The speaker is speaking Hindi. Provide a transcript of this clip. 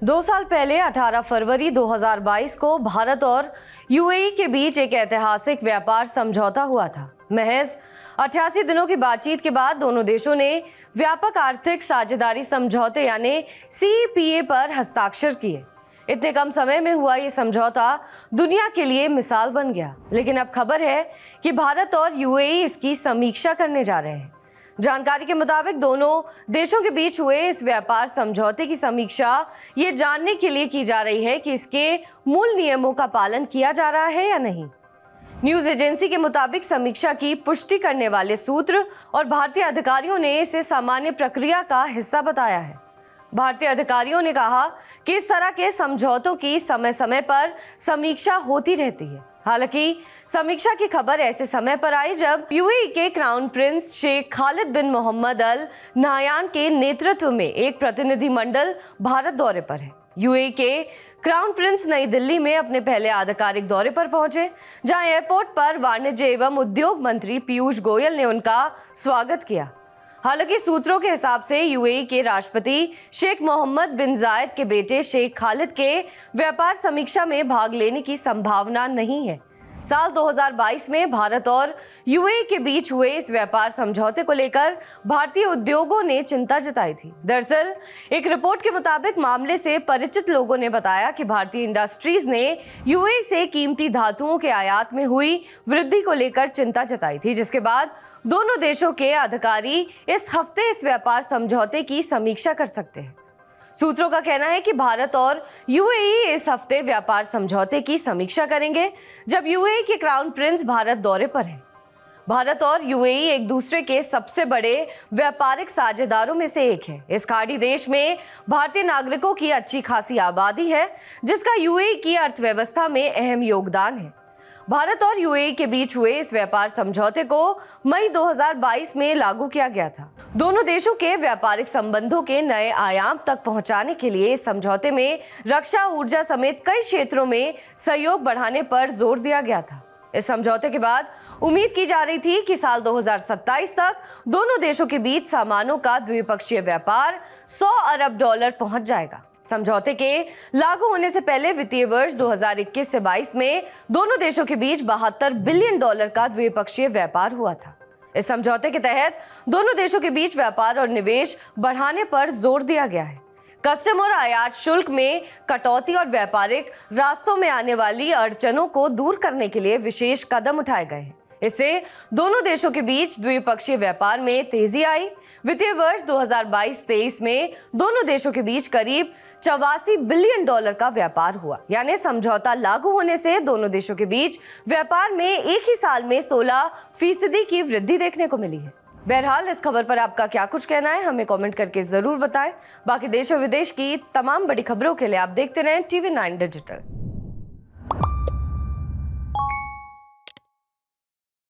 2 साल पहले 18 फरवरी 2022 को भारत और यूएई के बीच एक ऐतिहासिक व्यापार समझौता हुआ था। महज 88 दिनों की बातचीत के बाद दोनों देशों ने व्यापक आर्थिक साझेदारी समझौते यानी सीईपीए पर हस्ताक्षर किए। इतने कम समय में हुआ ये समझौता दुनिया के लिए मिसाल बन गया। लेकिन अब खबर है कि भारत और यूएई इसकी समीक्षा करने जा रहे हैं। जानकारी के मुताबिक दोनों देशों के बीच हुए इस व्यापार समझौते की समीक्षा ये जानने के लिए की जा रही है कि इसके मूल नियमों का पालन किया जा रहा है या नहीं। न्यूज एजेंसी के मुताबिक समीक्षा की पुष्टि करने वाले सूत्र और भारतीय अधिकारियों ने इसे सामान्य प्रक्रिया का हिस्सा बताया है। भारतीय अधिकारियों ने कहा कि इस तरह के समझौतों की समय समय पर समीक्षा होती रहती है। हालांकि समीक्षा की खबर ऐसे समय पर आई जब यूएई के क्राउन प्रिंस शेख खालिद बिन मोहम्मद अल नहयान के नेतृत्व में एक प्रतिनिधिमंडल भारत दौरे पर है। यूएई के क्राउन प्रिंस नई दिल्ली में अपने पहले आधिकारिक दौरे पर पहुंचे, जहां एयरपोर्ट पर वाणिज्य एवं उद्योग मंत्री पीयूष गोयल ने उनका स्वागत किया। हालांकि सूत्रों के हिसाब से यूएई के राष्ट्रपति शेख मोहम्मद बिन जायद के बेटे शेख खालिद के व्यापार समीक्षा में भाग लेने की संभावना नहीं है। साल 2022 में भारत और यूएई के बीच हुए इस व्यापार समझौते को लेकर भारतीय उद्योगों ने चिंता जताई थी। दरअसल एक रिपोर्ट के मुताबिक मामले से परिचित लोगों ने बताया कि भारतीय इंडस्ट्रीज ने यूएई से कीमती धातुओं के आयात में हुई वृद्धि को लेकर चिंता जताई थी, जिसके बाद दोनों देशों के अधिकारी इस हफ्ते इस व्यापार समझौते की समीक्षा कर सकते हैं। सूत्रों का कहना है कि भारत और यूएई इस हफ्ते व्यापार समझौते की समीक्षा करेंगे, जब यूएई के क्राउन प्रिंस भारत दौरे पर हैं। भारत और यूएई एक दूसरे के सबसे बड़े व्यापारिक साझेदारों में से एक है। इस खाड़ी देश में भारतीय नागरिकों की अच्छी खासी आबादी है, जिसका यूएई की अर्थव्यवस्था में अहम योगदान है। भारत और यूएई के बीच हुए इस व्यापार समझौते को मई 2022 में लागू किया गया था। दोनों देशों के व्यापारिक संबंधों के नए आयाम तक पहुंचाने के लिए इस समझौते में रक्षा, ऊर्जा समेत कई क्षेत्रों में सहयोग बढ़ाने पर जोर दिया गया था। इस समझौते के बाद उम्मीद की जा रही थी कि साल 2027 तक दोनों देशों के बीच सामानों का द्विपक्षीय व्यापार $100 अरब पहुंच जाएगा। समझौते के लागू होने से पहले वित्तीय वर्ष 2021 से 22 में दोनों देशों के बीच $72 बिलियन का द्विपक्षीय व्यापार हुआ था। इस समझौते के तहत दोनों देशों के बीच व्यापार और निवेश बढ़ाने पर जोर दिया गया है। कस्टम और आयात शुल्क में कटौती और व्यापारिक रास्तों में आने वाली अड़चनों को दूर करने के लिए विशेष कदम उठाए गए हैं। इससे दोनों देशों के बीच द्विपक्षीय व्यापार में तेजी आई। वित्तीय वर्ष 2022-23 में दोनों देशों के बीच करीब $84 बिलियन का व्यापार हुआ। यानी समझौता लागू होने से दोनों देशों के बीच व्यापार में एक ही साल में 16% की वृद्धि देखने को मिली है। बहरहाल इस खबर पर आपका क्या कुछ कहना है, हमें कमेंट करके जरूर बताएं। बाकी देश और विदेश की तमाम बड़ी खबरों के लिए आप देखते रहें TV9 डिजिटल।